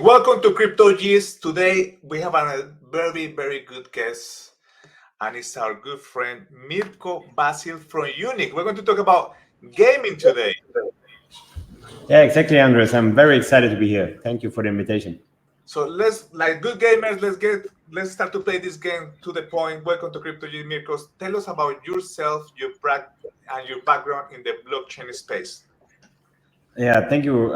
Welcome to Crypto G's. Today we have a very good guest, and it's our good friend Mirko Basil from Unique. We're going to talk about gaming today. Yeah, exactly, Andres. I'm very excited to be here. Thank you for the invitation. So like good gamers, let's start to play this game to the point. Welcome to Crypto G, Mirko. Tell us about yourself, and your background in the blockchain space. Yeah, thank you.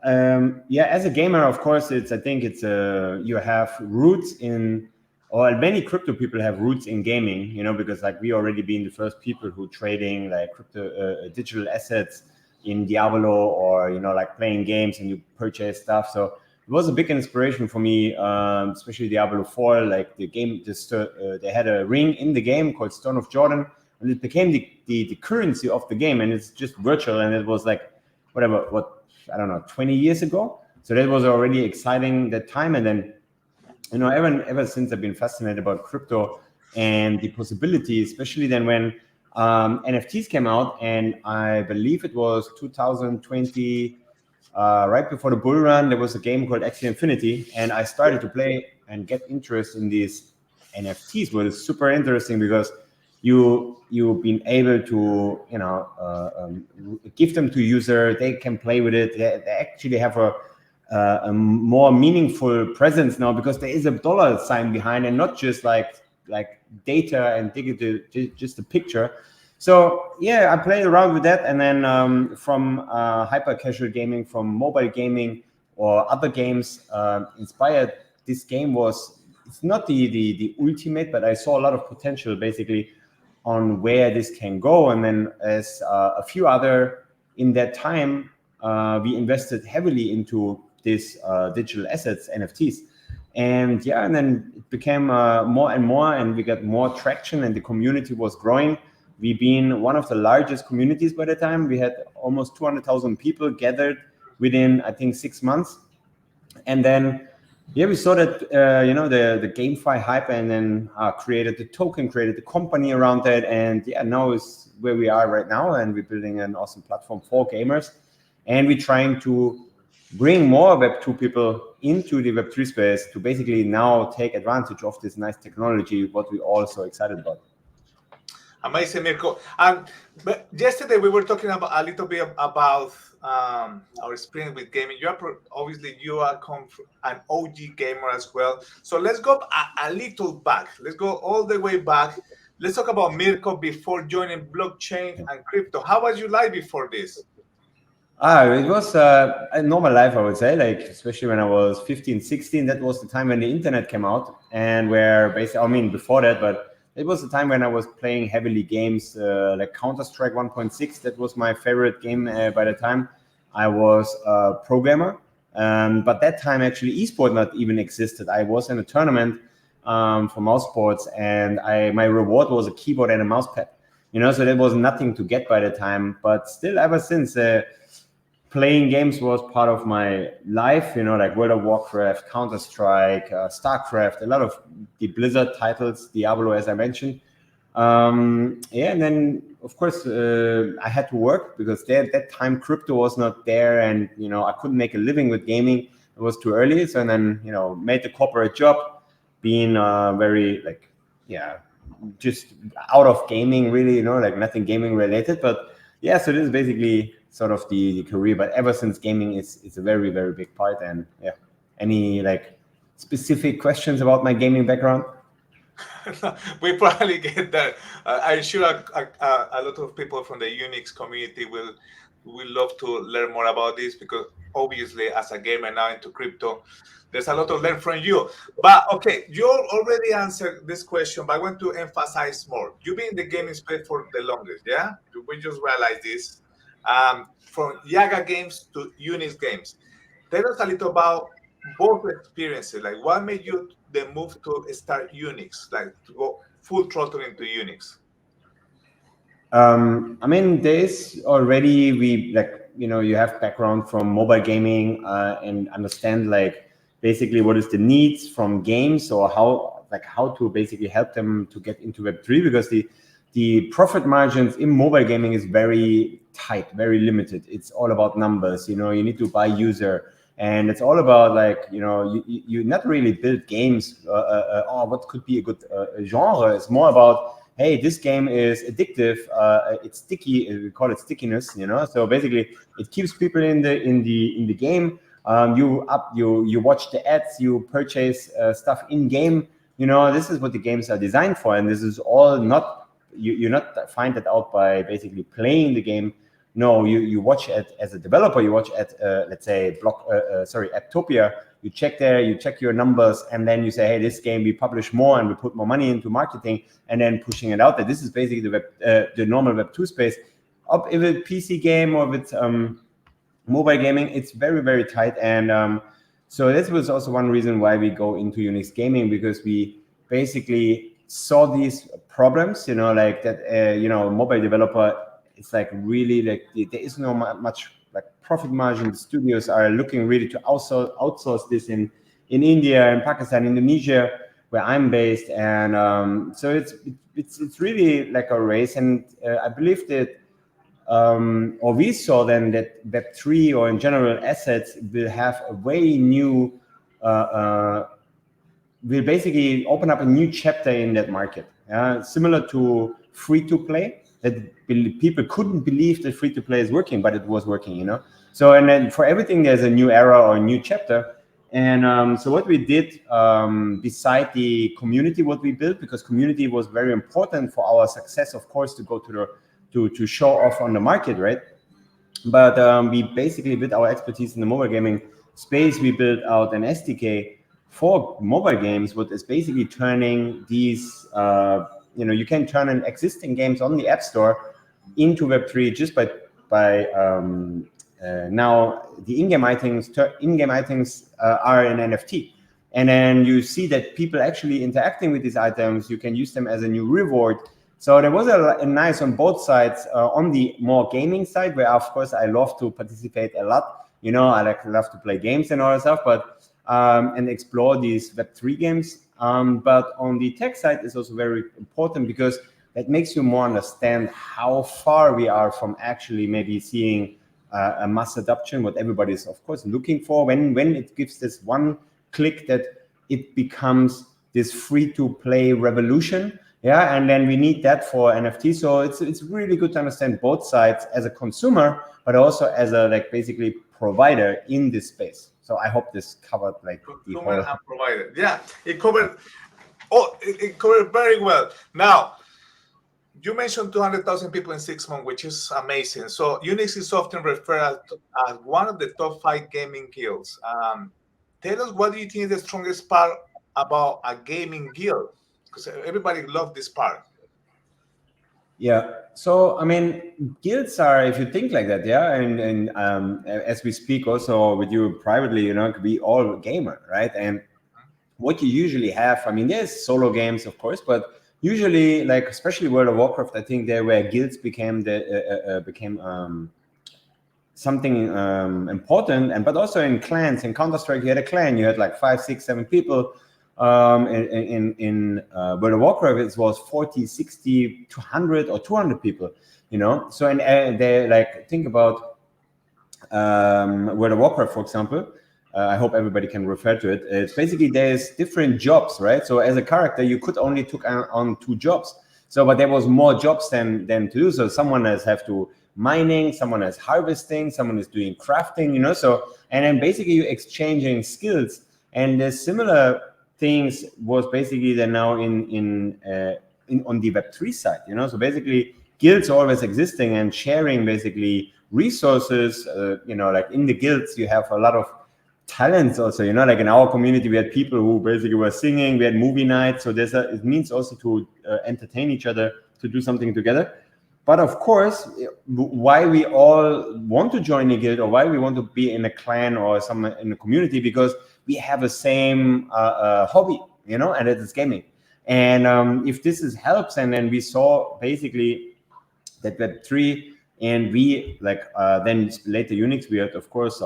Yeah, as a gamer, of course, I think it's you have roots in, or many crypto people have roots in gaming. Because like we already been the first people who trading like crypto digital assets in Diablo, or like playing games and you purchase stuff. So it was a big inspiration for me, especially Diablo 4. Like the game, they had a ring in the game called Stone of Jordan, and it became the currency of the game, and it's just virtual, and it was like what I don't know, 20 years ago. So that was already exciting that time. And then ever since I've been fascinated about crypto and the possibilities, especially then when NFTs came out, and I believe it was 2020, right before the bull run. There was a game called Axie Infinity, and I started to play and get interest in these NFTs. Well, it's super interesting because you've been able to give them to user. They can play with it. They actually have a more meaningful presence now, because there is a dollar sign behind, and not just like data and digital, just a picture. So yeah, I played around with that, and then from hyper casual gaming, from mobile gaming or other games inspired. This game was, it's not the ultimate, but I saw a lot of potential basically on where this can go. And then as a few other in that time, we invested heavily into these digital assets, NFTs. And yeah, and then it became more and more, and we got more traction, and the community was growing. We've been one of the largest communities by the time. We had almost 200,000 people gathered within, I think, 6 months. And then, yeah, we saw that, the GameFi hype, and then created the token, created the company around that. And yeah, now is where we are right now. And we're building an awesome platform for gamers. And we're trying to bring more Web2 people into the Web3 space to basically now take advantage of this nice technology, what we're all so excited about. Amazing, Mirko. And but yesterday we were talking about a little bit about our experience with gaming. Obviously you are an OG gamer as well. So let's go a little back. Let's go all the way back. Let's talk about Mirko before joining blockchain and crypto. How was your life before this? It was a normal life, I would say, like, especially when I was 15, 16. That was the time when the internet came out, and where basically, I mean, before that, but it was the time when I was playing heavily games like Counter-Strike 1.6. That was my favorite game by the time. I was a programmer. But that time, actually, esport not even existed. I was in a tournament for mouse sports, and my reward was a keyboard and a mouse pad. So there was nothing to get by the time. But still, ever since, playing games was part of my life, like World of Warcraft, Counter-Strike, StarCraft, a lot of the Blizzard titles, Diablo, as I mentioned. Yeah, and then, of course, I had to work, because at that time, crypto was not there, and, I couldn't make a living with gaming. It was too early. So then, made the corporate job, being very, just out of gaming, really, like nothing gaming related. But yeah, so this is basically sort of the career. But ever since, gaming is a very big part. And yeah, any specific questions about my gaming background? We probably get that. I'm sure a lot of people from the Unix community will love to learn more about this, because obviously, as a gamer now into crypto, there's a lot to learn from you. But okay, you already answered this question, but I want to emphasize more. You've been in the gaming space for the longest, yeah? We just realized this. From Yaga games to Unix games. Tell us a little about both experiences. Like, what made you the move to start Unix, like to go full throttle into Unix? I mean, there's already, you have background from mobile gaming, and understand basically what is the needs from games, or how to basically help them to get into Web3, because the profit margins in mobile gaming is very tight, very limited. It's all about numbers. You need to buy user, And it's all about like, you not really build games. What could be a good genre? It's more about, hey, this game is addictive. It's sticky. We call it stickiness. So basically, it keeps people in the game. You watch the ads. You purchase stuff in game. This is what the games are designed for, and this is all not you not find it out by basically playing the game. No, you watch it as a developer. You watch at let's say Apptopia. You check your numbers, and then you say, hey, this game we publish more and we put more money into marketing, and then pushing it out there. This is basically the normal Web2 space. If it's PC game or if it's mobile gaming, it's very, very tight. And so this was also one reason why we go into Unix gaming, because we basically saw these problems, like that, mobile developer, it's like really like there is no much like profit margin. The studios are looking really to outsource this in India, in Pakistan, Indonesia, where I'm based. And so it's really like a race. And I believe that or we saw then that Web3 or in general assets will have a way new, will basically open up a new chapter in that market. Similar to free-to-play, that people couldn't believe that free-to-play is working, but it was working, So, and then for everything, there's a new era or a new chapter. And so what we did, beside the community, what we built, because community was very important for our success, of course, to go to show off on the market, right? But we basically, with our expertise in the mobile gaming space, we built out an SDK for mobile games, what is basically turning these, you can turn an existing games on the App Store into Web3 just by now the in-game items are an NFT. And then you see that people actually interacting with these items, you can use them as a new reward. So there was a nice on both sides, on the more gaming side, where of course I love to participate a lot. I love to play games and all that stuff, but and explore these Web3 games. But on the tech side is also very important, because that makes you more understand how far we are from actually maybe seeing a mass adoption, what everybody is of course looking for. When it gives this one click that it becomes this free-to-play revolution. Yeah, and then we need that for NFT. So it's really good to understand both sides as a consumer, but also as a basically provider in this space. So I hope this covered consumer and provider. Yeah, it covered. It covered very well. Now, you mentioned 200,000 people in 6 months, which is amazing. So Unix is often referred as one of the top 5 gaming guilds. Tell us, what do you think is the strongest part about a gaming guild? Because everybody loves this part. Yeah. So I mean, guilds are, if you think like that, yeah, and as we speak also with you privately, we all gamer, right? And what you usually have, I mean, there's solo games, of course, but usually, especially World of Warcraft, I think there where guilds became something important, but also in clans. In Counter-Strike, you had a clan, you had 5, 6, 7 people. In World of Warcraft, it was 40, 60, 200 or 200 people, So, and they think about World of Warcraft, for example. I hope everybody can refer to it. It's basically, there's different jobs, right? So as a character, you could only took on 2 jobs. So, but there was more jobs than to do. So someone has have to mining, someone is harvesting, someone is doing crafting, So, and then basically you're exchanging skills. And there's similar things was basically then now in on the Web3 side, So basically, guilds are always existing and sharing basically resources. In the guilds, you have a lot of talents also. In our community, we had people who basically were singing. We had movie nights. So it means also to entertain each other, to do something together. But of course, why we all want to join a guild or why we want to be in a clan or some in a community, because we have the same hobby, and it is gaming. And if this helps, and then we saw basically that Web3, and we then later Unix, we had, of course,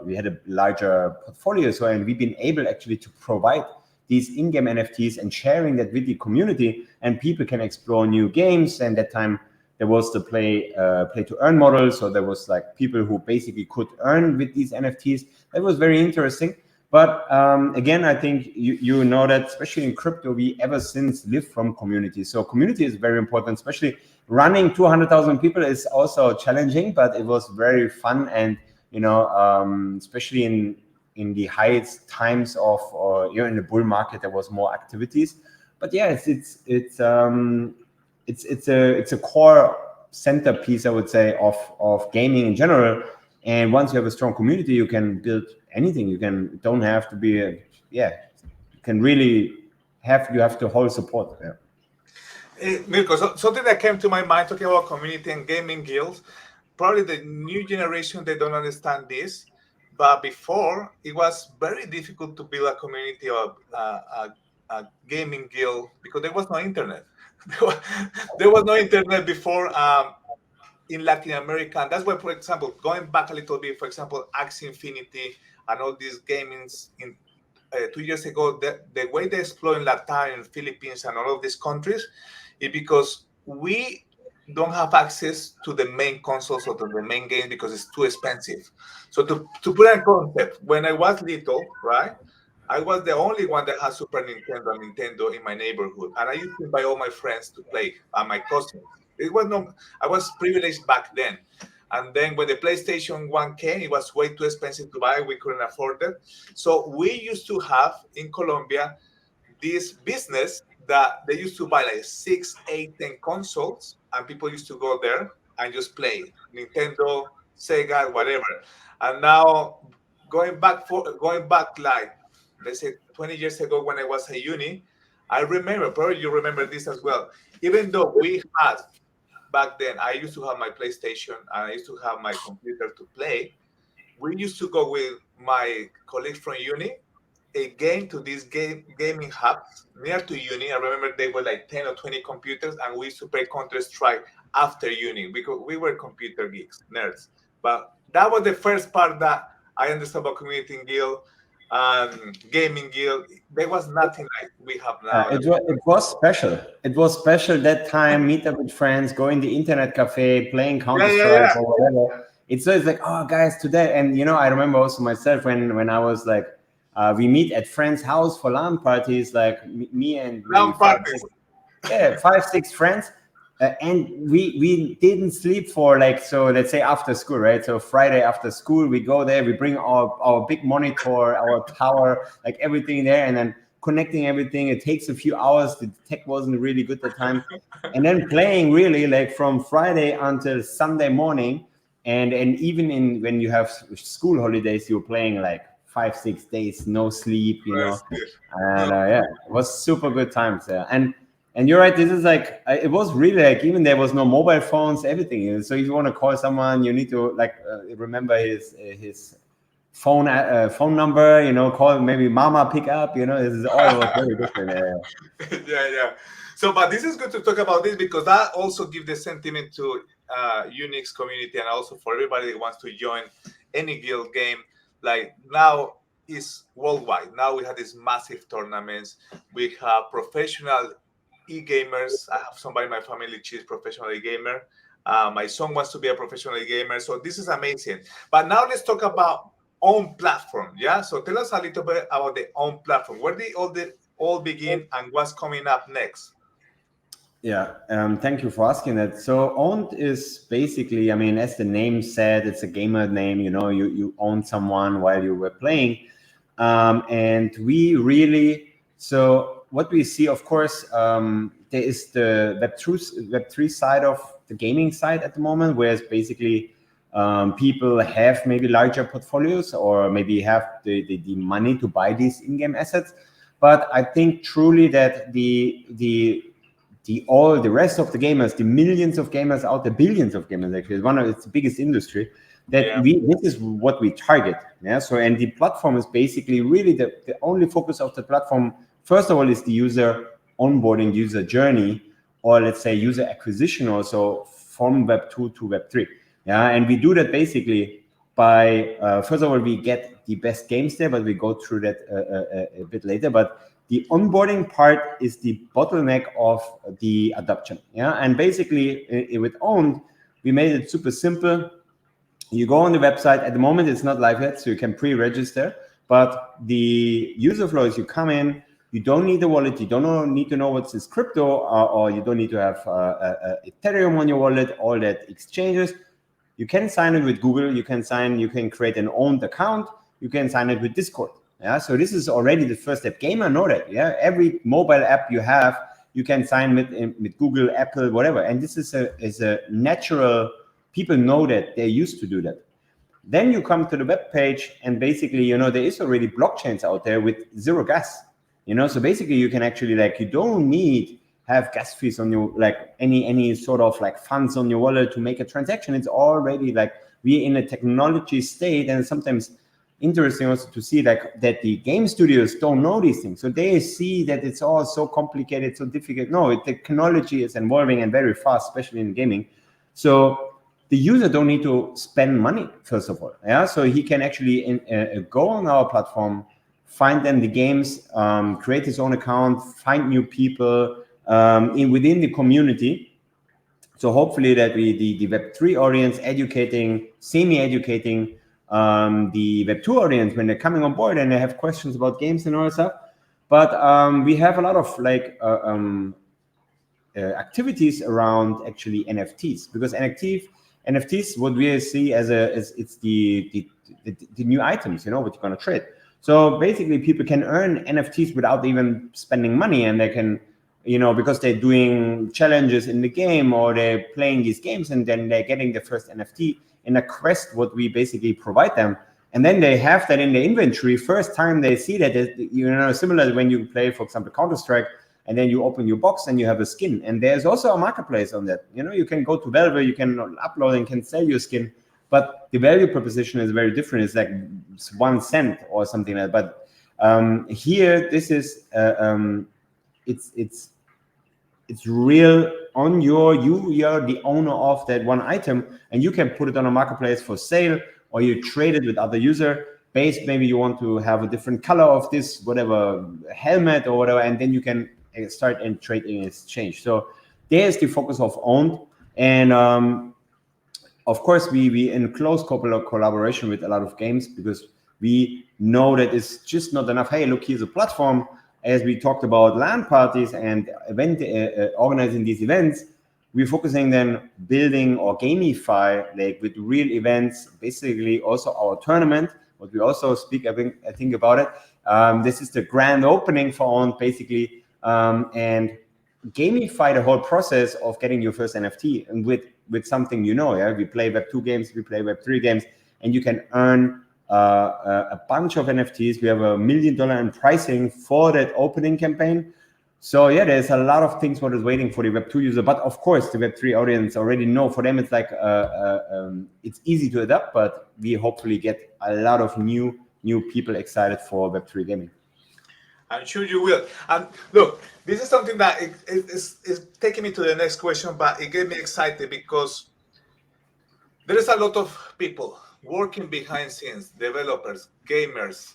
we had a larger portfolio. So, and we've been able actually to provide these in-game NFTs and sharing that with the community, and people can explore new games. And that time, there was the play to earn model. So there was people who basically could earn with these NFTs. it was very interesting. But again, I think you know that, especially in crypto, we ever since live from community. So community is very important, especially running 200,000 people is also challenging, but it was very fun. And, especially in the highest times of, or in the bull market, there was more activities. But yeah, it's a core centerpiece, I would say, of gaming in general. And once you have a strong community, you can build anything. Don't have to be you can really you have the whole support. Mirko, something that came to my mind talking about community and gaming guilds, probably the new generation, they don't understand this, but before it was very difficult to build a community or a gaming guild because there was no internet. There was no internet before in Latin America. And that's why, for example, going back a little bit, for example, Axie Infinity and all these gamings in 2 years ago, the way they explore in Latin and Philippines and all of these countries is because we don't have access to the main consoles or to the main games because it's too expensive. So to put a concept, when I was little, right, I was the only one that had Super Nintendo and Nintendo in my neighborhood, and I used to invite all my friends to play and my cousins. It was no, I was privileged back then. And then when the PlayStation 1 came, it was way too expensive to buy. We couldn't afford it. So we used to have in Colombia this business that they used to buy like 6, 8, 10 consoles, and people used to go there and just play Nintendo, Sega, whatever. And now going back like let's say 20 years ago when I was at uni, I remember, probably you remember this as well. Even though we had back then, I used to have my PlayStation and I used to have my computer to play. We used to go with my colleagues from uni again to these gaming hubs near to uni. I remember they were like 10 or 20 computers, and we used to play Counter-Strike after uni because we were computer geeks, nerds. But that was the first part that I understood about community guild and gaming guild. There was nothing like we have now. It was special. It was special that time. Meet up with friends, go in the internet cafe, playing Counter Strike or whatever. It's always like, oh, guys, today. And I remember also myself when I was like, we meet at friends' house for LAN parties, like me and LAN parties. five, 6 friends. And we didn't sleep for so let's say after school, right? So Friday after school, we go there, we bring our big monitor, our tower, like everything there, and then connecting everything. It takes a few hours. The tech wasn't really good at the time. And then playing really like from Friday until Sunday morning. And even when you have school holidays, you're playing like 5, 6 days, no sleep, And it was super good times there. And you're right. This is like it was really like even there was no mobile phones, everything. So if you want to call someone, you need to remember his phone number. Call maybe mama, pick up. This is all was very different. Yeah. So, but this is good to talk about this because that also gives the sentiment to Unix community and also for everybody that wants to join any guild game. Like now is worldwide. Now we have these massive tournaments. We have professional e-gamers. I have somebody in my family, she's professional e-gamer. My son wants to be a professional e-gamer. So this is amazing. But now let's talk about own platform. Yeah. So tell us a little bit about the own platform. Where did all begin and what's coming up next? Yeah, thank you for asking that. So owned is basically, as the name said, it's a gamer name. You own someone while you were playing, and we really. So what we see, of course, there is the Web3 side of the gaming side at the moment, whereas basically people have maybe larger portfolios or maybe have the money to buy these in-game assets. But I think truly that the rest of the gamers, the millions of gamers out there, billions of gamers actually, is one of its biggest industry. This is what we target. Yeah. So and the platform is basically really the only focus of the platform. First of all, is the user onboarding, user journey, or let's say user acquisition also from Web 2 to Web 3. Yeah. And we do that basically by first of all, we get the best games there, but we go through that a bit later. But the onboarding part is the bottleneck of the adoption. Yeah. And basically with Owned, we made it super simple. You go on the website. At the moment, it's not live yet, so you can pre-register. But the user flow is: you come in, you don't need a wallet, you don't need to know what's this crypto, or you don't need to have Ethereum on your wallet, all that exchanges. You can sign it with Google. You can create an owned account. You can sign it with Discord. Yeah, so this is already the first step. Gamer know that. Yeah, every mobile app you have, you can sign with Google, Apple, whatever. And this is a natural. People know that. They're used to do that. Then you come to the web page, and basically, there is already blockchains out there with zero gas. So basically, you can actually, you don't need have gas fees on your, any sort of funds on your wallet to make a transaction. It's already we're in a technology state, and sometimes interesting also to see that the game studios don't know these things. So they see that it's all so complicated, so difficult. No, technology is evolving and very fast, especially in gaming. So the user don't need to spend money, first of all. Yeah, so he can actually go on our platform, find them the games, create his own account, find new people within the community. So hopefully that the Web3 audience educating, semi-educating the Web2 audience when they're coming on board and they have questions about games and all that stuff. But we have a lot of activities around actually NFTs, because NFTs, what we see as it's the new items, what you're gonna trade. So basically, people can earn NFTs without even spending money, and they can, because they're doing challenges in the game or they're playing these games, and then they're getting the first NFT in a quest, what we basically provide them. And then they have that in the inventory. First time they see that, similar when you play, for example, Counter-Strike, and then you open your box and you have a skin. And there's also a marketplace on that. You can go to Valve, you can upload and can sell your skin, but the value proposition is very different. It's it's 1 cent or something like that. But here, this is it's real on you're the owner of that one item, and you can put it on a marketplace for sale, or you trade it with other user base. Maybe you want to have a different color of this whatever helmet or whatever, and then you can start and trade in exchange. So there's the focus of owned. And of course we in close collaboration with a lot of games, because we know that it's just not enough. Hey, look, here's a platform. As we talked about LAN parties and organizing these events, we're focusing then building or gamify with real events, basically also our tournament, what we also speak, I think about it. This is the grand opening for OWN, basically, and gamify the whole process of getting your first NFT, and with something, we play Web2 games, we play Web3 games, and you can earn a bunch of NFTs. We have $1 million in pricing for that opening campaign. So yeah, there's a lot of things what is waiting for the Web2 user. But of course, the Web3 audience already know. For them, it's it's easy to adapt. But we hopefully get a lot of new people excited for Web3 gaming. I'm sure you will. And look, this is something that is taking me to the next question, but it gets me excited because there is a lot of people working behind scenes, developers, gamers,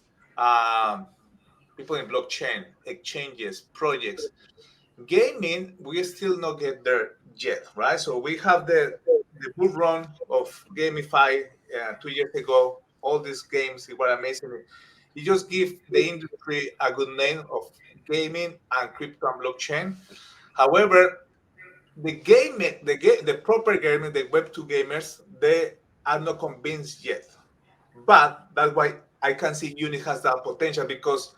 people in blockchain, exchanges, projects. Gaming, we still not get there yet, right? So we have the bull run of Gamify 2 years ago. All these games were amazing. You just give the industry a good name of gaming and crypto and blockchain. However, the proper gaming, the Web2 gamers, they are not convinced yet. But that's why I can see Uni has that potential, because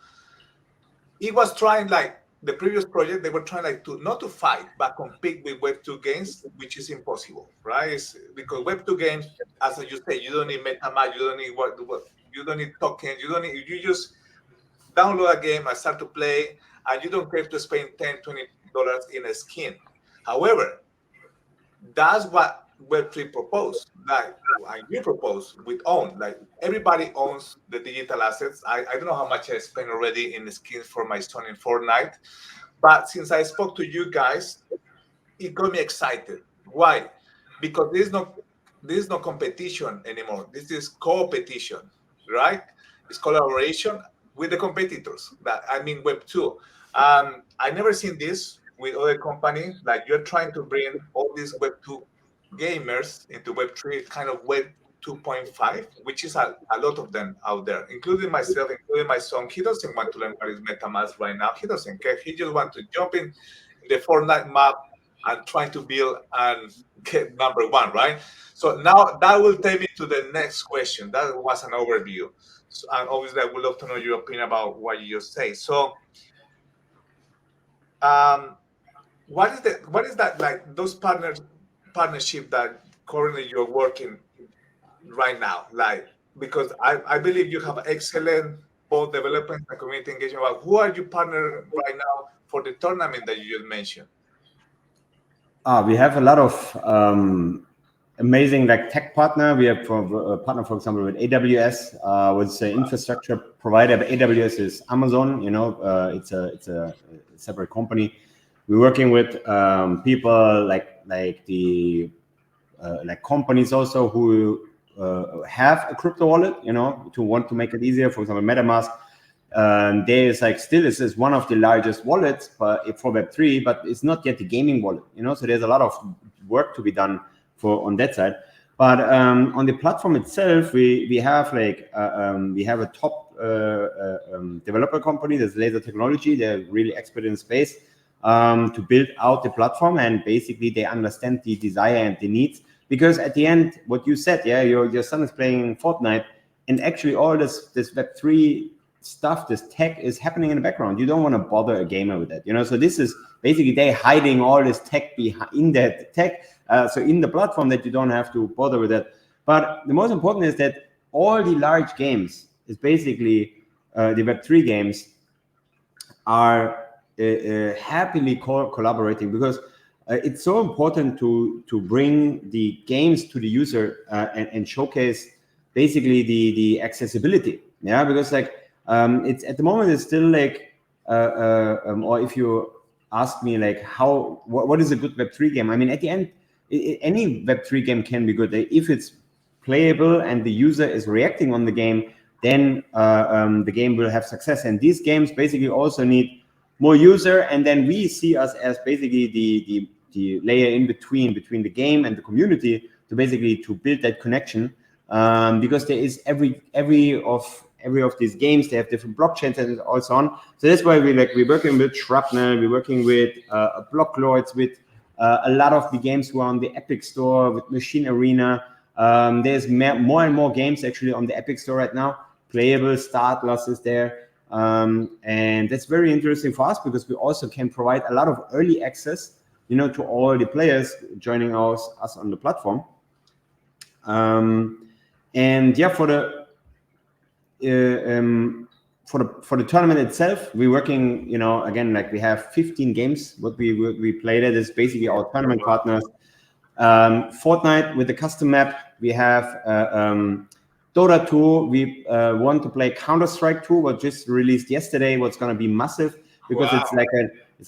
it was trying the previous project, they were trying to not to fight but compete with Web2 games, which is impossible, right? Because Web2 games, as you say, you don't need MetaMask, you don't need you don't need tokens, you just download a game and start to play, and you don't have to spend $10-20 in a skin. However, that's what Web3 proposed. And you propose with own. Everybody owns the digital assets. I don't know how much I spent already in the skins for my son in Fortnite, but since I spoke to you guys, it got me excited. Why? Because there's no competition anymore. This is co-petition, right? It's collaboration with the competitors. I mean Web2. I never seen this with other companies. You're trying to bring all these Web2 gamers into Web3 kind of web 2.5, which is a lot of them out there, including myself, including my son. He doesn't want to learn what is MetaMask right now. He doesn't care. He just wants to jump in the Fortnite map and try to build and get number one, right? So now that will take me to the next question. That was an overview. So, and obviously, I would love to know your opinion about what you just say. So, um, what is that like? Those partnership that currently you're working right now, like because I believe you have excellent both development and community engagement. But who are you partner right now for the tournament that you just mentioned? We have a lot of amazing like tech partner. We have a partner, for example, with AWS, with the infrastructure provider. But AWS is Amazon. It's a separate company. We're working with people like the like companies also who have a crypto wallet. To want to make it easier. For example, MetaMask. There is this is one of the largest wallets for Web3, but it's not yet the gaming wallet. So there's a lot of work to be done on that side. But on the platform itself, we have a top developer company, that's Laser Technology. They're really expert in space to build out the platform, and basically they understand the desire and the needs. Because at the end, what you said, your son is playing Fortnite, and actually all this Web3 stuff, this tech is happening in the background. You don't want to bother a gamer with that, So this is basically they hiding all this tech in that tech, so in the platform, that you don't have to bother with that. But the most important is that all the large games is basically the Web3 games are happily collaborating, because it's so important to bring the games to the user and showcase basically the accessibility. Because it's at the moment it's still or if you ask me what is a good Web3 game, I mean, at the end any Web3 game can be good if it's playable and the user is reacting on the game. Then the game will have success. And these games basically also need more user, and then we see us as basically the layer in between the game and the community to basically to build that connection, because there is every of these games, they have different blockchains and also on. So that's why we're working with Shrapnel, we're working with Blocklords, with a lot of the games who are on the Epic Store, with Machine Arena. There's more and more games actually on the Epic Store right now. Playable Startloss is there. And that's very interesting for us, because we also can provide a lot of early access, to all the players joining us on the platform. And yeah, for the tournament itself, we're working, again, we have 15 games. What we play that is basically our tournament partners. Fortnite with the custom map. We have Dota 2. We want to play Counter-Strike 2, what just released yesterday. What's going to be massive, because it's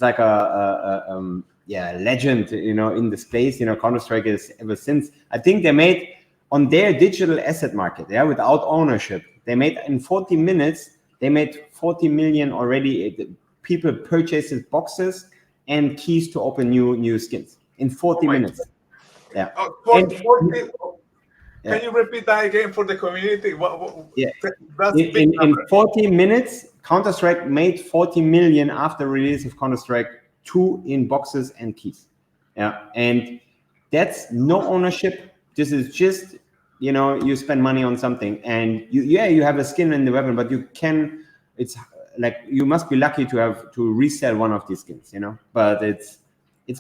like a legend, in the space. Counter-Strike is ever since. I think they made on their digital asset market, without ownership. They made in 40 minutes. They made 40 million already. People purchases boxes and keys to open new skins in 40 minutes. Yeah. 40. Can you repeat that again for the community? That's in 40 minutes, Counter-Strike made 40 million after release of Counter-Strike 2 in boxes and keys. Yeah, and that's no ownership. This is just, you spend money on something, and you have a skin in the weapon, but it's you must be lucky to resell one of these skins, But it's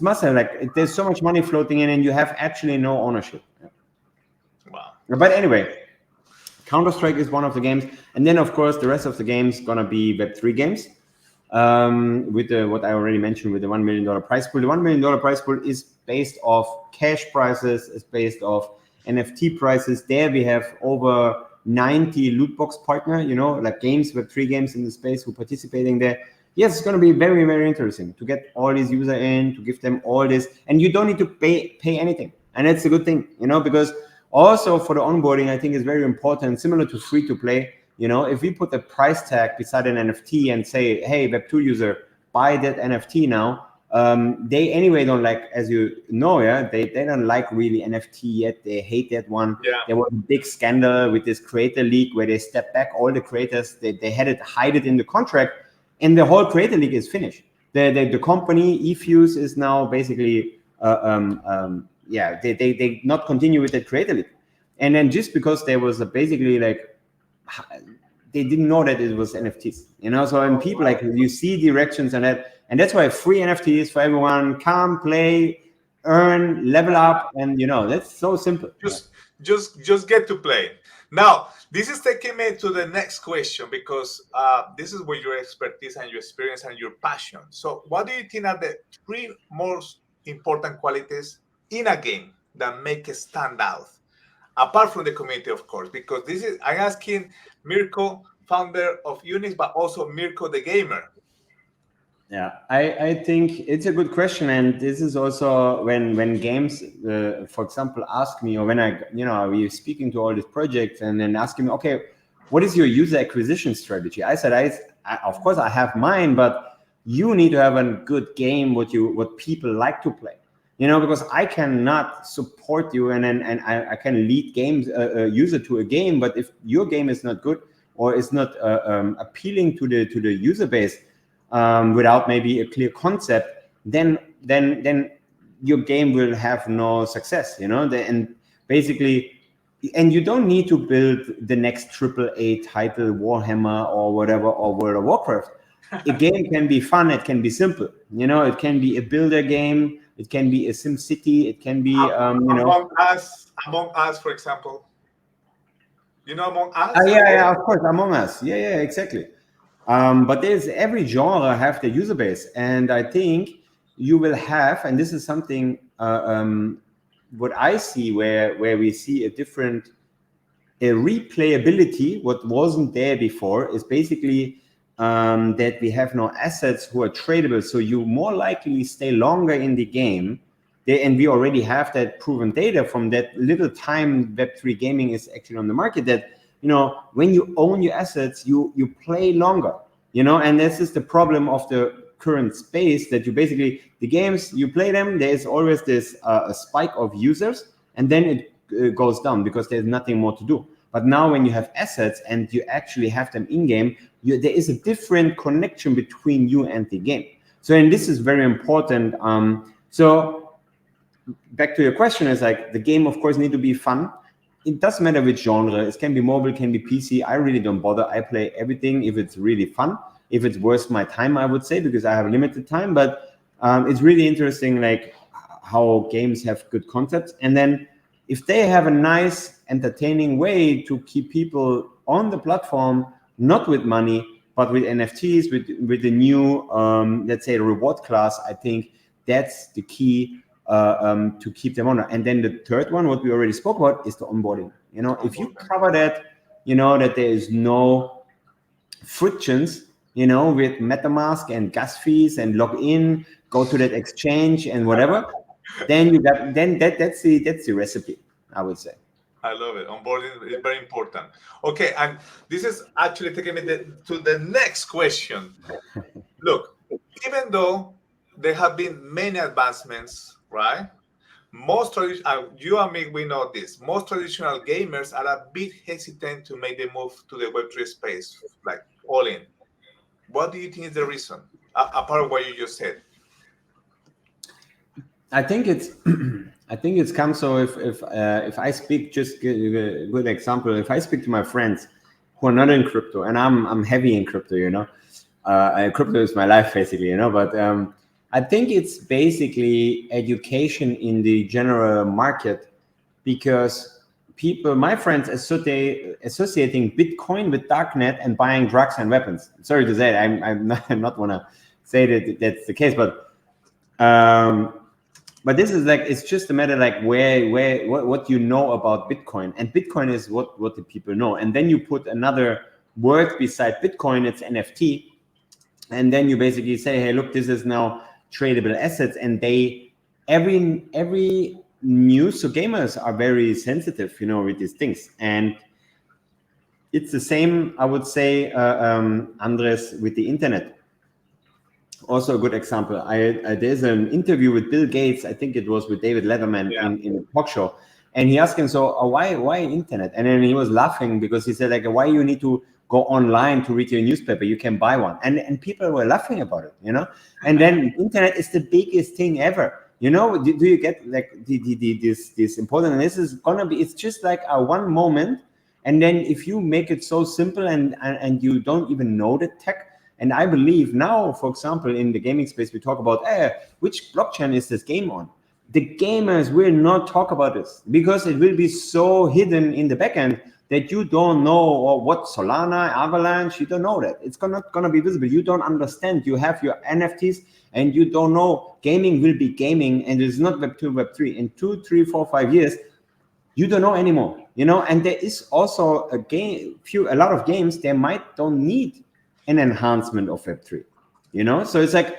massive. There's so much money floating in, and you have actually no ownership. Yeah. Wow. But anyway, Counter-Strike is one of the games, and then of course the rest of the games gonna be Web3 games. With what I already mentioned, with the $1 million prize pool. The $1 million prize pool is based off cash prizes, is based off NFT prices. There we have over 90 loot box partner, games, Web3 games in the space who participating there. Yes, it's going to be very, very interesting to get all these users in, to give them all this, and you don't need to pay anything, and that's a good thing, because also for the onboarding, I think is very important, similar to free to play. If we put a price tag beside an NFT and say, hey, Web2 user, buy that NFT now, They anyway don't like, as you know, yeah, they don't like really NFT yet. They hate that one. Yeah. There was a big scandal with this creator league where they stepped back all the creators. They had it hide it in the contract, and the whole creator league is finished. The company eFuse is now basically they not continue with that creator league, and then just because there was a basically like they didn't know that it was NFTs, you know. So and people like you see directions on that, and that's why free NFTs for everyone. Come, play, earn, level up, and you know that's so simple. Just get to play. Now, this is taking me to the next question because this is where your expertise and your experience and your passion. So, what do you think are the three most important qualities in a game that make it stand out? Apart from the community, of course, because this is I'm asking Mirko, founder of Unix, but also Mirko the gamer. Yeah, I think it's a good question, and this is also when games, for example, ask me, or when we're speaking to all these projects, and then asking me, okay, what is your user acquisition strategy? I said, I of course I have mine, but you need to have a good game what people like to play, you know, because I cannot support you, and I can lead games a user to a game, but if your game is not good or is not appealing to the user base. Without maybe a clear concept, then your game will have no success, you know. And basically, and you don't need to build the next AAA title, Warhammer or whatever, or World of Warcraft. A game can be fun, it can be simple, you know. It can be a builder game, it can be a Sim City, it can be Among Us, for example. You know Among Us? Yeah, of course, Among Us. Yeah, exactly. But there's every genre have the user base, and I think you will have, and this is something what I see where we see a different replayability. What wasn't there before is basically that we have no assets who are tradable, so you more likely stay longer in the game. And we already have that proven data from that little time Web3 gaming is actually on the market, that you know, when you own your assets, you play longer, you know. And this is the problem of the current space, that you basically, the games you play them, there is always this a spike of users, and then it goes down because there's nothing more to do. But now when you have assets and you actually have them in game, there is a different connection between you and the game. So, and this is very important. So back to your question, is like the game of course need to be fun. It doesn't matter which genre. It can be mobile, can be PC. I really don't bother. I play everything if it's really fun, if it's worth my time, I would say, because I have limited time. But it's really interesting, like how games have good concepts. And then if they have a nice, entertaining way to keep people on the platform, not with money, but with NFTs, with the new, let's say, reward class, I think that's the key to keep them on. And then the third one, what we already spoke about, is the onboarding. You know, if you cover that, you know, that there is no frictions, you know, with MetaMask and gas fees and log in, go to that exchange and whatever, then that's the recipe, I would say. I love it. Onboarding is very important. Okay, and this is actually taking me to the next question. Look, even though there have been many advancements, right? You and me, we know this. Most traditional gamers are a bit hesitant to make the move to the Web3 space, like all in. What do you think is the reason, apart of what you just said? I think it's come. So if I speak, just a good example, if I speak to my friends who are not in crypto, and I'm heavy in crypto, you know, crypto is my life basically, you know, but I think it's basically education in the general market, because people, my friends, associating Bitcoin with darknet and buying drugs and weapons. Sorry to say, I'm not want to say that that's the case, but this is like, it's just a matter like what you know about Bitcoin, and Bitcoin is what the people know, and then you put another word beside Bitcoin, it's NFT, and then you basically say, hey, look, this is now tradable assets, and every news. So gamers are very sensitive, you know, with these things, and it's the same, I would say, Andres, with the internet. also a good example. There's an interview with Bill Gates. I think it was with David Letterman Yeah. in a talk show, and he asked him, "So why internet?" And then he was laughing because he said, "Like, why you need to go online to read your newspaper? You can buy one." And people were laughing about it, you know. And then internet is the biggest thing ever. You know, do you get like this important? And this is gonna be. It's just like a one moment, and then if you make it so simple and you don't even know the tech. And I believe now, for example, in the gaming space, we talk about which blockchain is this game on? The gamers will not talk about this because it will be so hidden in the backend that you don't know or what Solana, Avalanche, you don't know that. It's not going to be visible. You don't understand. You have your NFTs and you don't know gaming will be gaming and it's not Web2, Web3. In 2, 3, 4, 5 years, you don't know anymore, you know. And there is also a lot of games they don't need an enhancement of Web3, you know. So it's like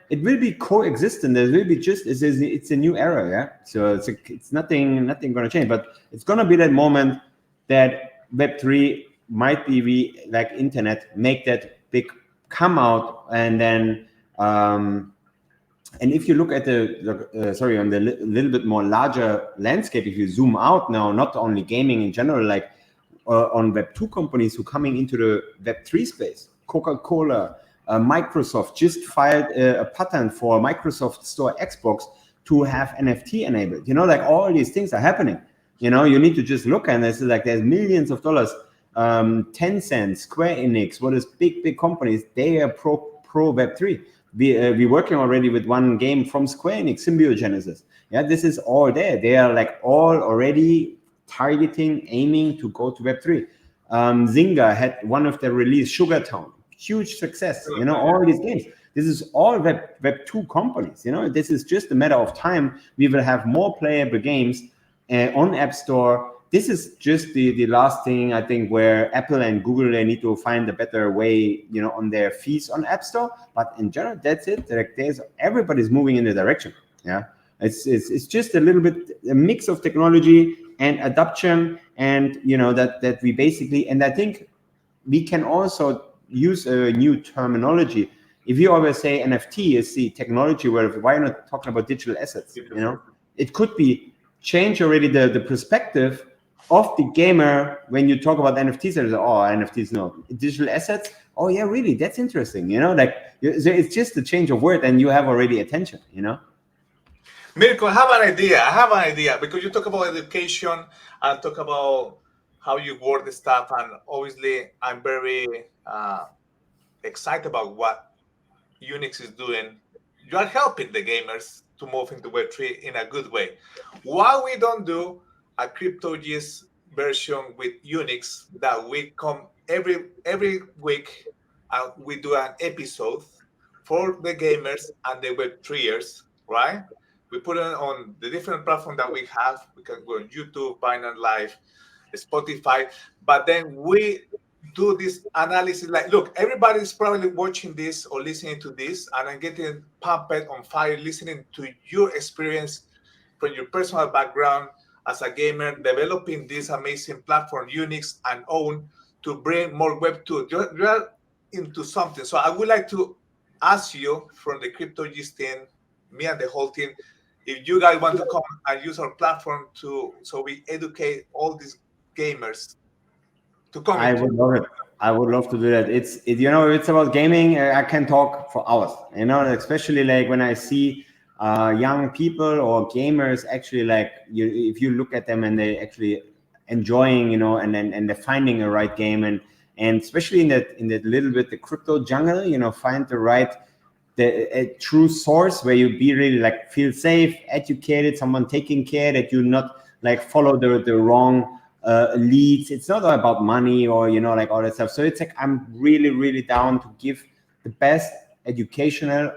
it will be coexistent. There will be it's a new era, yeah. So it's nothing going to change, but it's going to be that moment that Web3 might be like internet, make that big come out, and then and if you look at on the little bit more larger landscape, if you zoom out now, not only gaming in general, like on Web2 companies who are coming into the Web3 space, Coca-Cola, Microsoft just filed a patent for Microsoft Store Xbox to have NFT enabled. You know, like all these things are happening. You know, you need to just look, and there's millions of dollars. Tencent, Square Enix, what is big companies, they are pro Web3. We're working already with one game from Square Enix, Symbiogenesis. Yeah, this is all there. They are like all already aiming to go to Web3. Zynga had one of their release, Sugartown, huge success. You know, all these games. This is all Web2 companies. You know, this is just a matter of time. We will have more playable games on App Store. This is just the last thing, I think, where Apple and Google, they need to find a better way, you know, on their fees on App Store. But in general, that's it. Like everybody's moving in the direction. Yeah, it's just a little bit a mix of technology and adoption, and you know that we basically. And I think we can also use a new terminology. If you always say NFT is the technology, why not talking about digital assets? You know, it could be change already the perspective of the gamer when you talk about NFTs. NFTs, no, digital assets. Oh yeah, really, that's interesting. You know, like it's just a change of word, and you have already attention. You know. Mirko, I have an idea because you talk about education and talk about how you work the stuff, and obviously I'm very excited about what Unix is doing. You are helping the gamers to move into Web3 in a good way. Why we don't do a CryptoGist version with Unix that we come every week and we do an episode for the gamers and the Web3ers, right? We put it on the different platforms that we have. We can go on YouTube, Binance Live, Spotify, but then we do this analysis. Like, look, everybody's probably watching this or listening to this, and I'm getting pumped on fire listening to your experience from your personal background as a gamer, developing this amazing platform, Unix and Own, to bring more Web2. You're into something. So I would like to ask you from the CryptoGist team, me and the whole team, if you guys want to come and use our platform so we educate all these gamers to come. I would love it. I would love to do that. You know, it's about gaming. I can talk for hours. You know, especially like when I see young people or gamers actually like if you look at them and they actually enjoying, you know, and they're finding a right game and especially in that little bit the crypto jungle, you know, find a true source where you be really like feel safe, educated, someone taking care that you not like follow the wrong leads. It's not about money or, you know, like all that stuff. So it's like I'm really down to give the best educational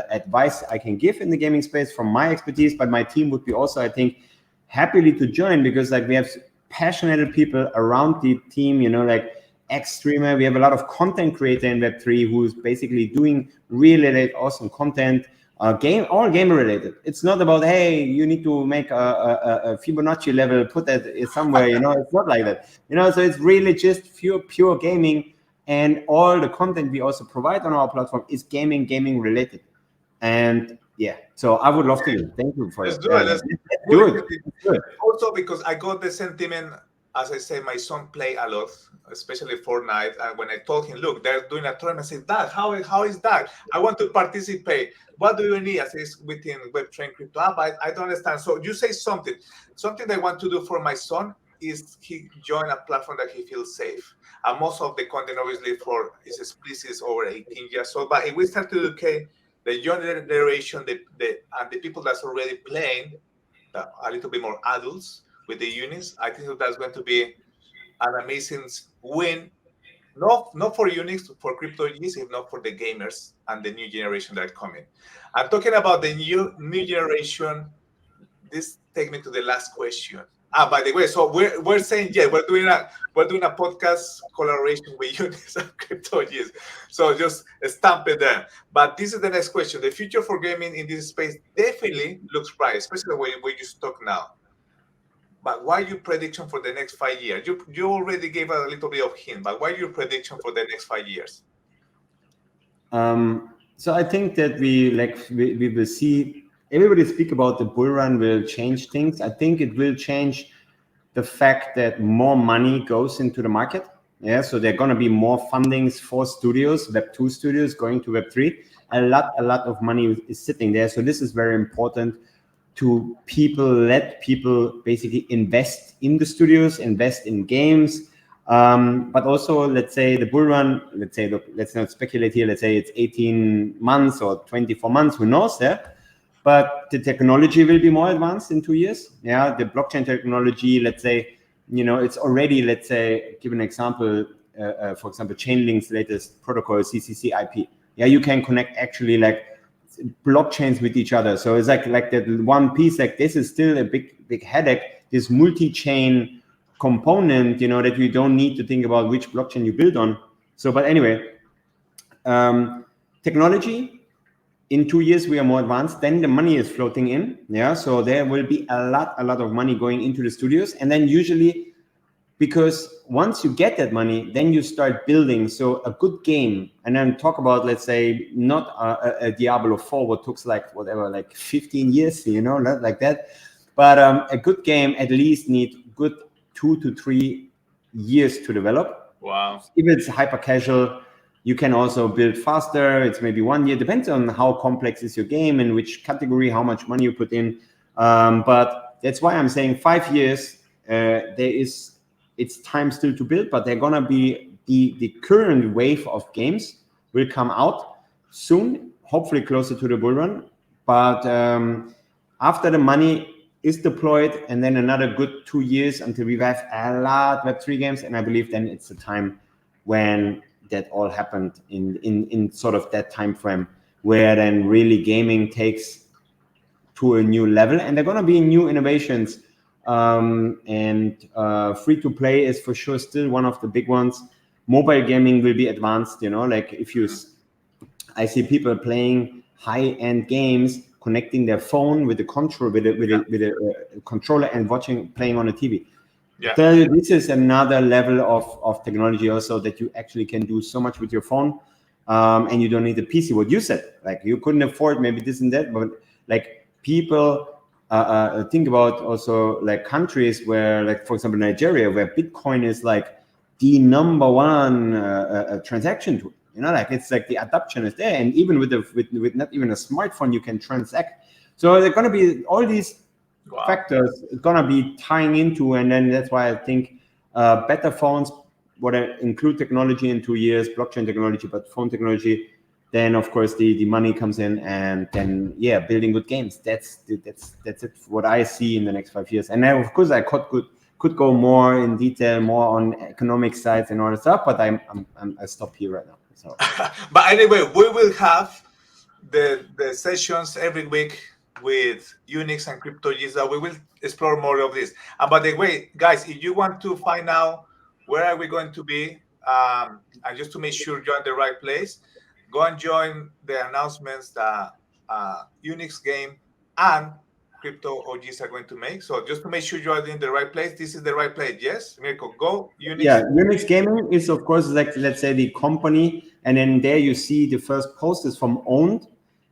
advice I can give in the gaming space from my expertise, but my team would be also, I think, happily to join because like we have passionate people around the team, you know, like ex-streamer. We have a lot of content creator in Web3 who's basically doing really awesome content, all game related. It's not about, hey, you need to make a Fibonacci level, put that somewhere, you know, it's not like that, you know. So it's really just pure gaming and all the content we also provide on our platform is gaming related. And yeah, so I would love to do it. Thank you for Let's it. do it. Let's Do do it. it. Let's do it. Also, because I got the sentiment, as I say, my son play a lot, especially Fortnite. And when I told him, look, they're doing a tournament, I said, Dad, how is that? I want to participate. What do you need? I say, it's within Web3 and crypto. But I don't understand. So you say something. Something that I want to do for my son is he join a platform that he feels safe. And most of the content, obviously, for is explicit is over 18 years old. But if we start to educate the younger generation, and the people that's already playing, a little bit more adults with the units, I think that's going to be an amazing win. Not for Unix, for crypto G's, if not for the gamers and the new generation that are coming. I'm talking about the new generation. This takes me to the last question. By the way, so we're saying, yeah, we're doing a podcast collaboration with Unix and crypto G's. So just stamp it there. But this is the next question. The future for gaming in this space definitely looks bright, especially the way you talk now. But why your prediction for the next 5 years? You already gave a little bit of hint, but why your prediction for the next 5 years? So I think that we will see everybody speak about the bull run will change things. I think it will change the fact that more money goes into the market. Yeah, so there are going to be more fundings for studios, Web2 studios going to Web3. A lot of money is sitting there. So this is very important to let people basically invest in the studios, invest in games. But also, let's say the bull run, let's not speculate here. Let's say it's 18 months or 24 months, who knows there. But the technology will be more advanced in 2 years. Yeah, the blockchain technology, let's say, it's already, let's say, give an example, for example, Chainlink's latest protocol, CCC/IP. Yeah, you can connect actually like blockchains with each other. So it's like that one piece, like this is still a big headache, this multi-chain component, that you don't need to think about which blockchain you build on. So, but anyway, technology, in 2 years we are more advanced, then the money is floating in. Yeah, so there will be a lot of money going into the studios. And then usually, because once you get that money, then you start building. So a good game, and then talk about, let's say, not a Diablo 4, what took like 15 years, not like that. But a good game at least needs good 2 to 3 years to develop. Wow. If it's hyper casual, you can also build faster. It's maybe 1 year, depends on how complex is your game and which category, how much money you put in. But that's why I'm saying 5 years, it's time still to build, but they're gonna be the current wave of games will come out soon, hopefully closer to the bull run. But after the money is deployed, and then another good 2 years until we have a lot Web3 games, and I believe then it's the time when that all happened in sort of that time frame, where then really gaming takes to a new level, and there are gonna be new innovations. And free to play is for sure still one of the big ones. Mobile gaming will be advanced, like I see people playing high-end games, connecting their phone with the control with a controller and playing on a TV. Yeah. This is another level of technology also, that you actually can do so much with your phone, and you don't need a PC. What you said, like you couldn't afford maybe this and that, but like people think about also like countries where, like for example Nigeria, where Bitcoin is like the number one transaction tool. Like it's like the adoption is there, and even with not even a smartphone you can transact. So there's gonna be all these factors gonna be tying into, and then that's why I think better phones, what include technology in 2 years, blockchain technology, but phone technology. Then of course the money comes in, and then building good games. That's it. What I see in the next 5 years, and then of course I could go more in detail, more on economic sides and all that stuff. But I stop here right now. So. But anyway, we will have the sessions every week with Unix and crypto that we will explore more of this. And by the way, guys, if you want to find out where are we going to be, and just to make sure you're in the right place, go and join the announcements that Unix game and crypto OGs are going to make. So just to make sure you are in the right place, this is the right place. Yes, Mirko, go Yeah, Unix. Unix Gaming is of course like, let's say, the company, and then there you see the first post is from Owned,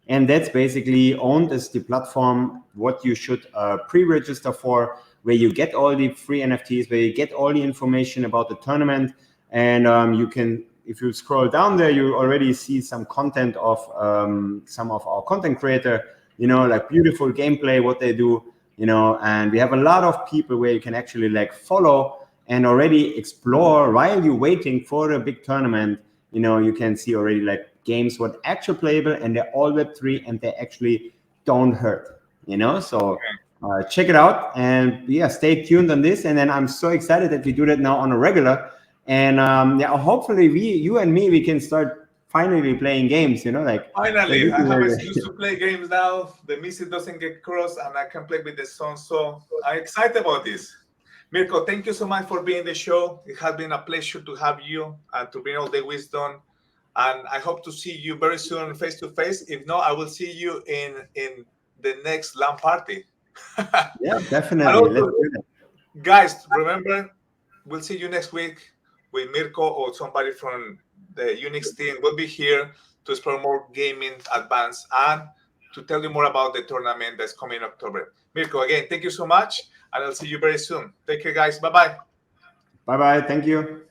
and that's basically Owned is the platform what you should pre-register for, where you get all the free NFTs, where you get all the information about the tournament, and you can, if you scroll down there, you already see some content of some of our content creator, like beautiful gameplay, what they do, and we have a lot of people where you can actually like follow and already explore while you're waiting for a big tournament. You can see already like games what actually playable, and they're all Web3, and they actually don't hurt. So check it out, and yeah, stay tuned on this. And then I'm so excited that we do that now on a regular, and yeah, hopefully you and me, we can start finally playing games. Like that Finally, would I be have very. excuse to play games now. The missile doesn't get crossed, and I can play with the son. So I'm excited about this. Mirko, thank you so much for being the show. It has been a pleasure to have you and to bring all the wisdom. And I hope to see you very soon face to face. If not, I will see you in the next LAN party. Yeah, And definitely. Let's also, do that. guys, remember, we'll see you next week with Mirko or somebody from the Unix team. We'll be here to explore more gaming advanced and to tell you more about the tournament that's coming in October. Mirko, again, thank you so much, and I'll see you very soon. Take care, guys. Bye bye. Bye bye. Thank you.